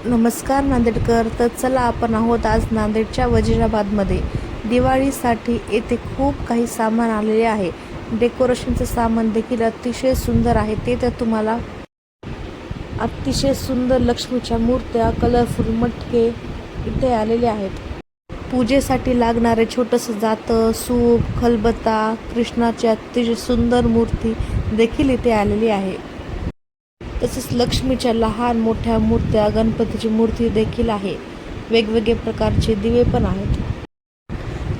नमस्कार नांदेडकर. तर चला आपण आहोत आज नांदेडच्या वजिराबादमध्ये. दिवाळीसाठी येथे खूप काही सामान आलेले आहे. डेकोरेशनचं सामान देखील अतिशय सुंदर आहे. ते तर तुम्हाला अतिशय सुंदर लक्ष्मीच्या मूर्त्या, कलरफुल मटके इथे आलेले आहेत. पूजेसाठी लागणारे छोटंसं जातं, सूप, खलबत्ता, कृष्णाची अतिशय सुंदर मूर्ती देखील इथे आलेली आहे. तसेच लक्ष्मीच्या लहान मोठ्या मूर्त्या, गणपतीची मूर्ती देखील आहे. वेगवेगळे प्रकारचे दिवे पण आहेत.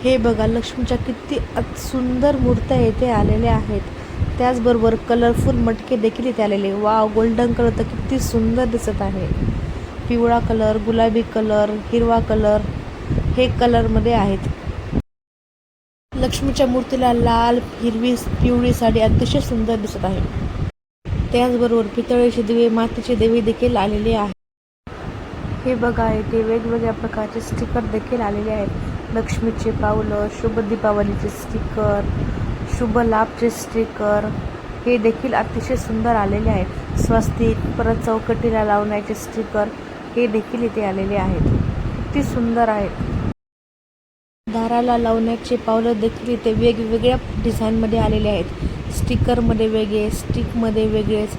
हे बघा, लक्ष्मीच्या किती सुंदर मूर्त्या येथे आलेल्या आहेत. त्याचबरोबर कलरफुल मटके देखील इथे आलेले. वाव, गोल्डन कलर तर किती सुंदर दिसत आहे. पिवळा कलर, गुलाबी कलर, हिरवा कलर हे कलरमध्ये आहेत. लक्ष्मीच्या मूर्तीला लाल, हिरवी, पिवळी साडी अतिशय सुंदर दिसत आहे. त्याचबरोबर पितळेचे दिवे, मातीचे दिवे देखील आलेले आहेत. हे बघा, इथे वेगवेगळ्या प्रकारचे स्टिकर देखील आलेले आहेत. लक्ष्मीचे पावलं, शुभ दीपावलीचे स्टिकर, शुभ लाभचे स्टिकर हे देखील अतिशय सुंदर आलेले आहेत. स्वस्तिक, परत चौकटीला लावण्याचे स्टिकर हे देखील इथे आलेले आहेत. किती सुंदर आहेत. दाराला लावण्याचे पावलं देखील इथे वेगवेगळ्या डिझाईनमध्ये आलेले आहेत. स्टिकरमध्ये वेगळे, स्टिकमध्ये वेगळेच,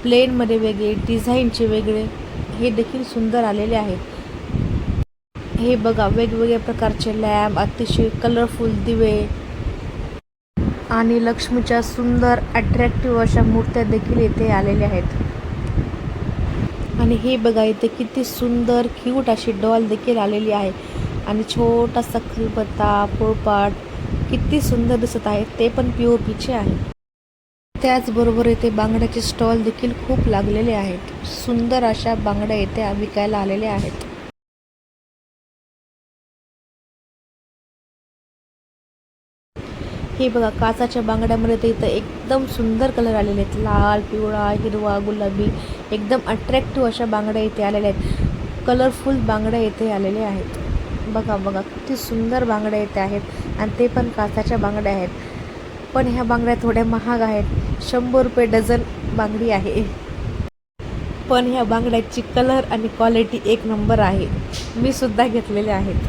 प्लेनमध्ये वेगळे, डिझाईनचे वेगळे हे देखील सुंदर आलेले आहेत. हे बघा, वेगवेगळ्या प्रकारचे लॅम्प, अतिशय कलरफुल दिवे आणि लक्ष्मीच्या सुंदर अट्रॅक्टिव्ह अशा मूर्त्या देखील इथे आलेल्या आहेत. आणि हे बघा, इथे किती सुंदर क्यूट अशी डॉल देखील आलेली आहे. आणि छोटासा खलबत्ता, पोळपाट किती सुंदर दिसत आहे. ते पण POPचे आहे. त्याचबरोबर इथे बांगड्याचे स्टॉल देखील खूप लागलेले आहेत. सुंदर अशा बांगड्या इथे विकायला आलेल्या आहेत. हे बघा, काचाच्या बांगड्यामध्ये तर इथं एकदम सुंदर कलर आलेले आहेत. लाल, पिवळा, हिरवा, गुलाबी एकदम अट्रॅक्टिव्ह अशा बांगड्या इथे आलेल्या आहेत. कलरफुल बांगड्या इथे आलेल्या आहेत. बघा बघा, किती सुंदर बांगड्या इथे आहेत आणि ते पण काचाच्या बांगड्या आहेत. पण ह्या बांगड्या थोड्या महाग आहेत. 100 रुपये डझन बांगडी आहे. पण ह्या बांगड्याची कलर आणि क्वालिटी एक नंबर आहे. मी सुद्धा घेतलेले आहेत.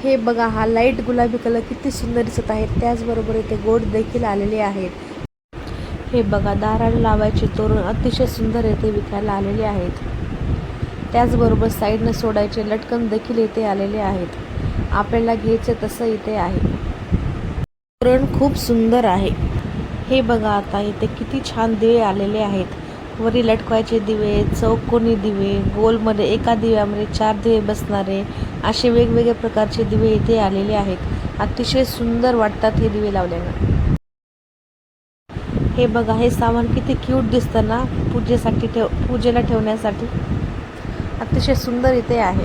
हे बघा, हा लाईट गुलाबी कलर किती सुंदर दिसत आहे. त्याचबरोबर इथे गोड देखील आलेले आहेत. हे बघा, दाराला लावायचे तोरण अतिशय सुंदर इथे विकायला आलेले आहेत. त्याचबरोबर साईडनं सोडायचे लटकन देखील इथे आलेले आहेत. आपल्याला घ्यायचं तसं इथे आहे. तोरण खूप सुंदर आहे. हे बघा, आता इथे किती छान दिवे आलेले आहेत. वरी लटकवायचे दिवे, चौकोनी दिवे, गोलमध्ये एका दिव्यामध्ये 4 दिवे बसणारे असे वेगवेगळे प्रकारचे दिवे इथे आलेले आहेत. अतिशय सुंदर वाटतात हे दिवे लावल्यानं. हे बघा, हे सामान किती क्यूट दिसतं ना, पूजेला ठेवण्यासाठी अतिशय सुंदर इथे आहे.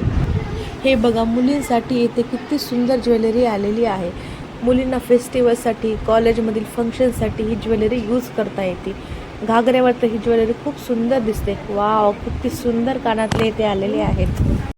हे बघा, मुलींसाठी इथे किती सुंदर ज्वेलरी आलेली आहे. मुलींना फेस्टिवलसाठी, कॉलेजमधील फंक्शनसाठी ही ज्वेलरी यूज करता येते. घागऱ्यावर तर ही ज्वेलरी खूप सुंदर दिसते. वाव, किती सुंदर कानातले इथे आलेले आहेत.